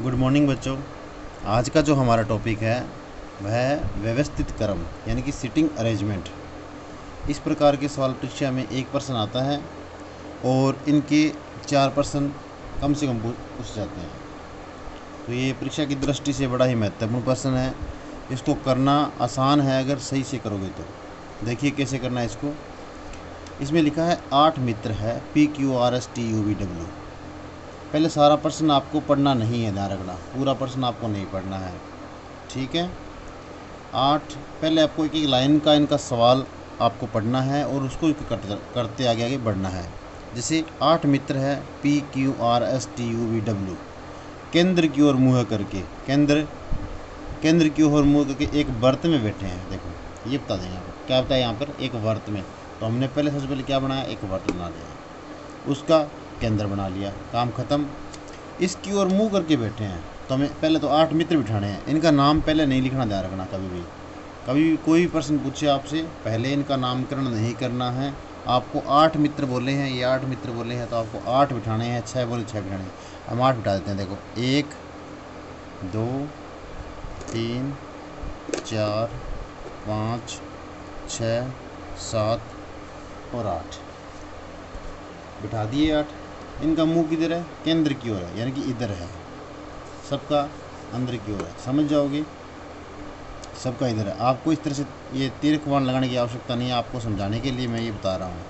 Good morning बच्चों। आज का जो हमारा टॉपिक है वह है व्यवस्थित क्रम यानी कि सिटिंग अरेंजमेंट। इस प्रकार के सवाल परीक्षा में 1% आता है और इनके 4% कम से कम पूछ जाते हैं। तो ये परीक्षा की दृष्टि से बड़ा ही महत्वपूर्ण प्रश्न है। इसको करना आसान है अगर सही से करोगे तो। देखिए कैसे करना है इसको। इसमें लिखा है 8 मित्र है PQRSTUVW। पहले सारा प्रश्न आपको पढ़ना नहीं है, ध्यान रखना, पूरा प्रश्न आपको नहीं पढ़ना है, ठीक है। 8 पहले आपको एक एक लाइन का इनका सवाल आपको पढ़ना है और उसको करते आगे आगे बढ़ना है। जैसे 8 मित्र है PQRSTUVW, केंद्र की ओर मुँह करके, केंद्र की ओर मुँह करके एक वर्त में बैठे हैं। देखो ये बता दें यहाँ पर क्या बताया, यहाँ पर एक वर्त में। तो हमने सबसे पहले क्या बनाया, एक वर्त बना लिया, उसका केंद्र बना लिया, काम खत्म। इसकी ओर मुंह करके बैठे हैं तो हमें पहले तो 8 मित्र बिठाने हैं। इनका नाम पहले नहीं लिखना, ध्यान रखना। कभी भी कोई भी प्रश्न पूछे आपसे, पहले इनका नामकरण नहीं करना है। आपको 8 मित्र बोले हैं, ये 8 मित्र बोले हैं तो आपको 8 बिठाने हैं, 6 बोले 6 बिठाने हैं। हम 8 बिठा देते हैं। देखो 1 2 3 4 5 6 7 और 8 बिठा दिए। 8 इनका मुंह किधर है, केंद्र की ओर है, यानी कि इधर है। सबका अंदर की ओर है, समझ जाओगे, सबका इधर है। आपको इस तरह से ये तीर्थ बाण लगाने की आवश्यकता नहीं है, आपको समझाने के लिए मैं ये बता रहा हूँ।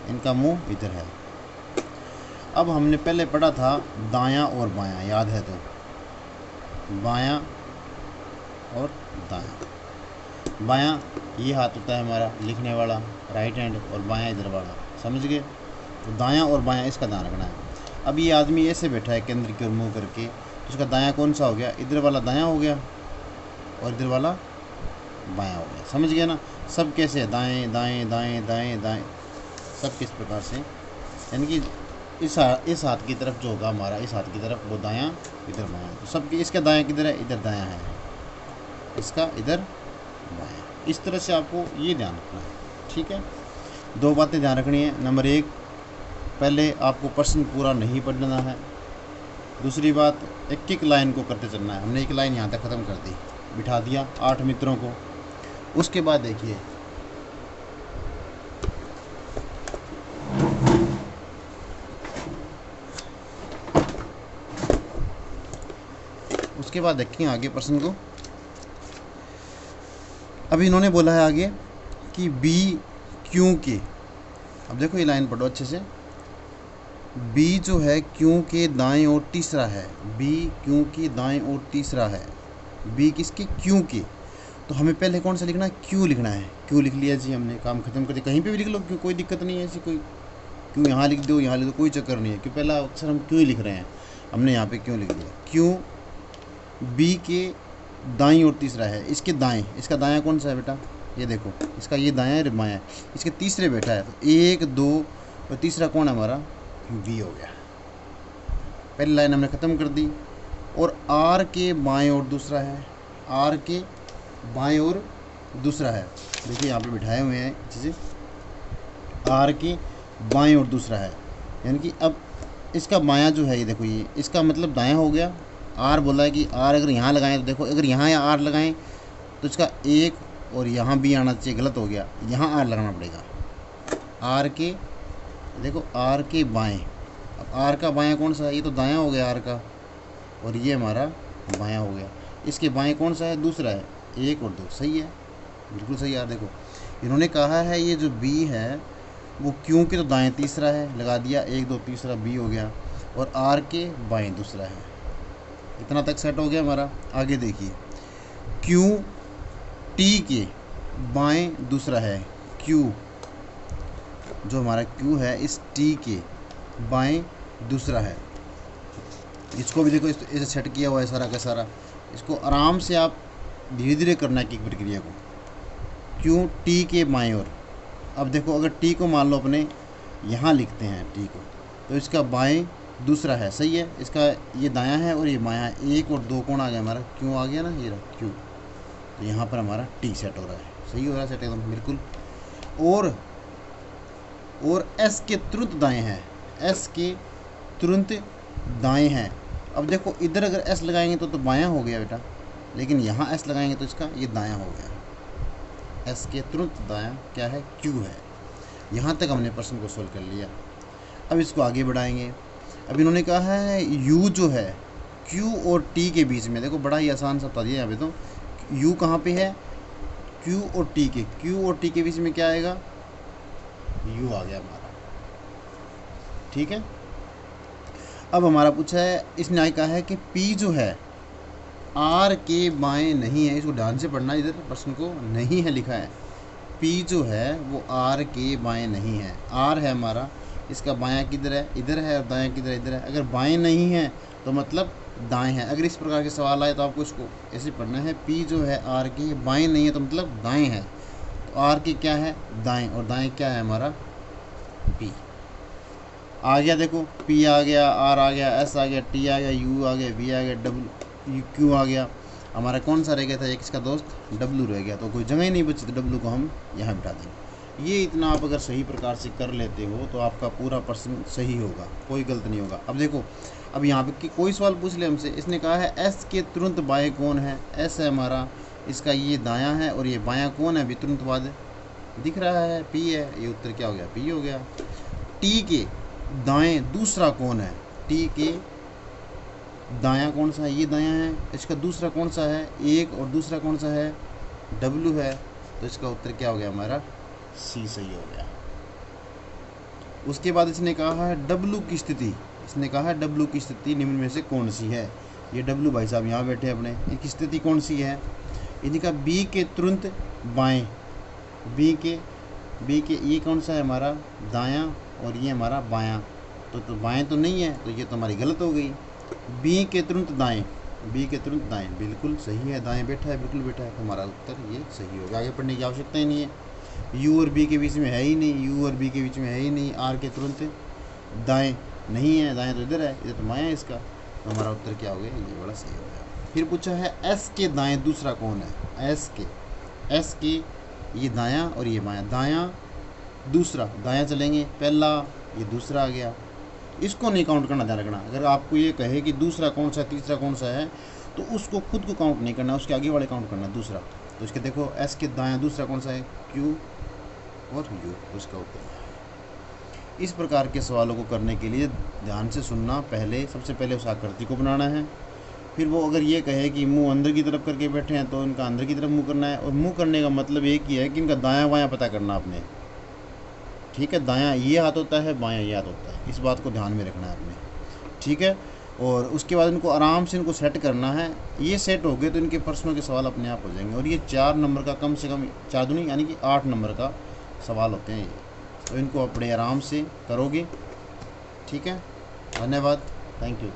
इनका मुंह इधर है। अब हमने पहले पढ़ा था दायां और बायां, याद है तो, बायां और दायां। बायां ये हाथ होता है हमारा लिखने वाला, राइट हैंड, और बायां इधर वाला, समझ गए। तो दायां और बायां इसका ध्यान रखना है। अब ये आदमी ऐसे बैठा है केंद्र की ओर मुँह करके, तो उसका दायां कौन सा हो गया, इधर वाला दायां हो गया और इधर वाला बायां हो गया, समझ गया ना। सब कैसे है, दाएं दाएं दाएं दाएं दाएं, सब किस प्रकार से, यानी कि इस हाथ की तरफ जो होगा हमारा, इस हाथ की तरफ वो दायां, इधर बायां। तो सबके इसका दायां किधर है, इधर दायां है, इसका इधर बायां। इस तरह से आपको ये ध्यान रखना है, ठीक है। 2 बातें ध्यान रखनी है। नंबर 1, पहले आपको प्रश्न पूरा नहीं पढ़ना है। दूसरी बात, एक एक लाइन को करते चलना है। हमने एक लाइन यहाँ तक ख़त्म कर दी, बिठा दिया 8 मित्रों को। उसके बाद देखिए देखिए आगे प्रश्न को। अभी इन्होंने बोला है आगे कि बी क्यों के। अब देखो ये लाइन पढ़ो अच्छे से। बी जो है क्यों के दाएं और तीसरा है, बी क्यों के दाएं और तीसरा है। बी किसके, क्यों के। तो हमें पहले कौन सा लिखना है, क्यों लिखना है। क्यों लिख लिया जी, हमने काम खत्म कर दिया। कहीं पे भी लिख लो क्यों, कोई दिक्कत नहीं है ऐसी कोई। क्यों यहाँ लिख दो, यहाँ लिख दो, कोई चक्कर नहीं है। क्यों पहला अक्सर हम क्यों ही लिख रहे हैं, हमने यहाँ पे क्यों लिख दिया। क्यों बी के दाएं और तीसरा है, इसके दाएं, इसका दायां कौन सा है बेटा, ये देखो, इसका ये दायां है, बायां है, इसके तीसरे बैठा है। तो 1 2 और तीसरा कौन है हमारा, बी हो गया। पहली लाइन हमने ख़त्म कर दी। और आर के बाएं और दूसरा है, आर के बाएं और दूसरा है। देखिए यहाँ पे बिठाए हुए हैं चीज़ें, आर के बाएं और दूसरा है, यानी कि अब इसका बायां जो है, ये देखो, ये इसका मतलब दायां हो गया। आर बोला है कि आर अगर यहाँ लगाएं तो देखो, अगर यहाँ या आर लगाएं तो इसका 1 और यहाँ भी आना चाहिए, गलत हो गया, यहाँ आर लगाना पड़ेगा। आर के, देखो आर के बाएं। अब आर का बायां कौन सा है, ये तो दायां हो गया आर का, और ये हमारा बायां हो गया। इसके बाएं कौन सा है, दूसरा है, 1 और 2, सही है, बिल्कुल सही। यार देखो इन्होंने कहा है ये जो बी है वो क्यों के तो दाएं तीसरा है, लगा दिया 1 2 तीसरा बी हो गया, और आर के बाएं दूसरा है। इतना तक सेट हो गया हमारा। आगे देखिए, क्यों टी के बाएं दूसरा है, क्यू जो हमारा क्यू है इस टी के बाएं दूसरा है। इसको भी देखो इसे सेट किया हुआ है सारा का सारा। इसको आराम से आप धीरे धीरे करना है कि प्रक्रिया को। क्यों टी के बाएं ओर। अब देखो अगर टी को मान लो अपने यहाँ लिखते हैं टी को, तो इसका बाएं दूसरा है, सही है, इसका ये दायां है और ये बायां है। 1 और 2 कौन आ गया हमारा, क्यों आ गया ना, ये रहा क्यों। तो यहाँ पर हमारा टी सेट हो रहा है, सही हो रहा है सेट एकदम बिल्कुल। और एस के तुरंत दाएं हैं, एस के तुरंत दाएं हैं, अब देखो इधर अगर एस लगाएंगे तो बायां हो गया बेटा, लेकिन यहाँ एस लगाएंगे तो इसका ये दायां हो गया। एस के तुरंत दायां क्या है, क्यू है। यहाँ तक हमने प्रश्न को सोल्व कर लिया। अब इसको आगे बढ़ाएंगे। अब इन्होंने कहा है यू जो है क्यू और टी के बीच में, देखो बड़ा ही आसान सा बता दिया यहाँ पे, तो यू कहाँ पे है, क्यू और टी के, क्यू और टी के बीच में क्या आएगा, यू आ गया हमारा। ठीक है। अब हमारा पूछा है, इसने कहा है कि पी जो है आर के बाएं नहीं है, इसको ध्यान से पढ़ना, इधर प्रश्न को नहीं है लिखा है, पी जो है वो आर के बाएं नहीं है। आर है हमारा, इसका बायां किधर है, इधर है, और दायां किधर है, इधर है। अगर बाएं नहीं है तो मतलब दाएं है। अगर इस प्रकार के सवाल आए तो आपको इसको ऐसे पढ़ना है, पी जो है आर के बाएं नहीं है तो मतलब दाएं है। तो आर के क्या है, दाएं, और दाएं क्या है हमारा, पी। आ गया, देखो पी आ गया, आर आ गया, एस आ गया, टी आ गया, यू आ गया, वी आ गया, डब्ल्यू क्यू आ गया। हमारा कौन सा रह गया था, एक इसका दोस्त डब्लू रह गया, तो कोई जगह ही नहीं बची, तो डब्लू को हम यहाँ बिठा देंगे। ये इतना आप अगर सही प्रकार से कर लेते हो तो आपका पूरा प्रश्न सही होगा, कोई गलत नहीं होगा। अब देखो, अब यहाँ पे कोई सवाल पूछ ले हमसे, इसने कहा है एस के तुरंत बाएँ कौन है, एस है हमारा, इसका ये दायां है, और ये बायां कौन है, अभी तुरंत बाद दिख रहा है, पी है। ये उत्तर क्या हो गया, पी हो गया। टी के दाएं दूसरा कौन है, टी के दायां कौन सा है, ये दायां है। इसका दूसरा कौन सा है, एक, और दूसरा कौन सा है, डब्लू है। तो इसका उत्तर क्या हो गया हमारा, सी सही हो गया। उसके बाद इसने कहा है डब्लू की स्थिति, इसने कहा है डब्लू की स्थिति निम्न में से कौन सी है। ये डब्लू भाई साहब यहाँ बैठे अपने, इनकी स्थिति कौन सी है, इनका बी के तुरंत बाएं, बी के ये कौन सा है हमारा, दायां, और ये हमारा बायां। तो बाएं तो नहीं है, तो ये तो हमारी गलत हो गई। बी के तुरंत दाएं, बी के तुरंत दाएं बिल्कुल सही है, दाएं बैठा है, बिल्कुल बैठा है, तो हमारा उत्तर ये सही होगा। आगे पढ़ने की आवश्यकता ही नहीं है। यू और बी के बीच में है ही नहीं, यू और बी के बीच में है ही नहीं। आर के तुरंत दाएं नहीं है, दाएं तो इधर है, इधर तो बायां है इसका, तो हमारा उत्तर क्या हो गया, ये बड़ा सही हो गया। फिर पूछा है एस के दाएँ दूसरा कौन है, एस के ये दायां और ये बायां, दायां दूसरा, दायां चलेंगे पहला, ये दूसरा आ गया। इसको नहीं काउंट करना, ध्यान रखना। अगर आपको ये कहे कि दूसरा कौन सा तीसरा कौन सा है, तो उसको खुद को काउंट नहीं करना, उसके आगे वाले काउंट करना दूसरा। तो इसके देखो एस के दायां दूसरा कौन सा है, क्यू और यू, उसका उत्तर। इस प्रकार के सवालों को करने के लिए ध्यान से सुनना, पहले सबसे पहले उस आकृति को बनाना है। फिर वो अगर ये कहे कि मुंह अंदर की तरफ करके बैठे हैं तो इनका अंदर की तरफ मुंह करना है, और मुंह करने का मतलब एक ही है कि इनका दायां बायां पता करना आपने। ठीक है, दायां ये हाथ होता है, बायां ये हाथ होता है, इस बात को ध्यान में रखना है आपने। ठीक है, और उसके बाद इनको आराम से इनको सेट करना है। ये सेट हो गए तो इनके प्रश्नों के सवाल अपने आप हो जाएंगे, और ये 4 नंबर का, कम से कम 4 दूनी यानी कि 8 नंबर का सवाल होते हैं ये, तो इनको अपने आराम से करोगे। ठीक है, धन्यवाद, थैंक यू।